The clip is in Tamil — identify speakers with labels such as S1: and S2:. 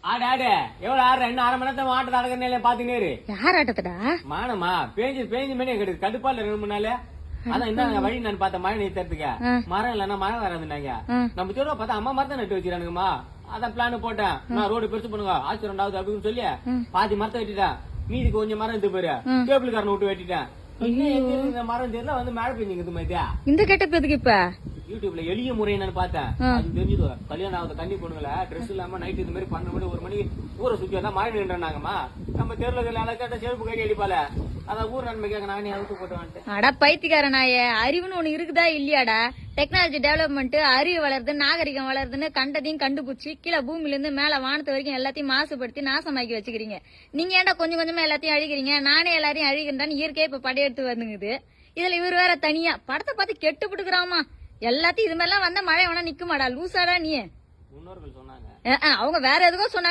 S1: ஆடு ஆடு எவ்வளவு ஆடுற இன்னும் 1/2 மணி நேரத்தை ஆட்டத்தை அடக்கிறேன் பாத்துனேரு.
S2: யார் ஆட்டத்தடா?
S1: மானமா பேஞ்சு மணி கிடையாது கடுப்பால 2 மணி நாள். அதான் இந்த வழி நான் பார்த்தேன் மழை நீர்த்துறதுக்கு. மரம் இல்லன்னா மழை வராதுனாங்க. நம்ம தெருவ பார்த்தா அம்மா மரத்தை நட்டு வச்சிருக்கானுங்கம்மா. அதான் பிளான் போட்டேன். நான் ரோடு பெருசு பண்ணுங்க ஆச்சு 2வது அப்படின்னு சொல்லி பாதி மரத்தை வெட்டிட்டேன். மீதி கொஞ்சம் மரம் எடுத்து போயிரு கேபிள் காரனை விட்டு வெட்டிட்டேன். இந்த மரம் தெரியல வந்து மழை பெஞ்சுங்குது மாதிரி.
S2: இந்த கெட்டப் எதுக்கு இப்ப?
S1: யூடியூப்ல எளிய முறை என்னன்னு பார்த்தேன். அது தெரிஞ்சது கல்யாணம் ஆகுது கண்ணி பொண்ணுங்கள ட்ரெஸ் இல்லாம நைட் இந்த மாதிரி 12 மணி 1 மணி ஊரை சுத்தி வந்தா மழை நின்றாங்கம்மா. நம்ம தெருல கேட்ட செருப்பு கட்டி அடிப்பால அதான் ஊர் நன்மை கேட்க நானே அவுத்து போட்டு வந்துட்டேன்.
S2: அடா பைத்தியக்கார நாயே, அறிவுன்னு ஒண்ணு இருக்குதா இல்லையாடா? டெக்னாலஜி டெவலப்மெண்ட், அறிவு வளருது, நாகரிகம் வளருதுன்னு கண்டதையும் கண்டுபிடிச்சி கீழே பூமியில இருந்து மேல வானத்து வரைக்கும் எல்லாத்தையும் மாசுபடுத்தி நாசமாக்கி வச்சுக்கிறீங்க. நீங்க ஏன்டா கொஞ்சம் கொஞ்சமா எல்லாத்தையும் அழிக்கிறீங்க? நானே எல்லாரையும் அழிக்கிறேன்னு இயற்கையை இப்ப படையெடுத்து வந்துங்குது. இதுல இவர் வேற தனியா படத்தை பார்த்து கெட்டு புட்டுக்கிறாமா. எல்லாத்தையும் இது மாதிரிலாம் வந்தா மழை வேணா நிக்குமாடா? லூசாடா நீ?
S1: முன்னோர்கள் சொன்னாங்க.
S2: அவங்க வேற எதுவும் சொன்னாங்க.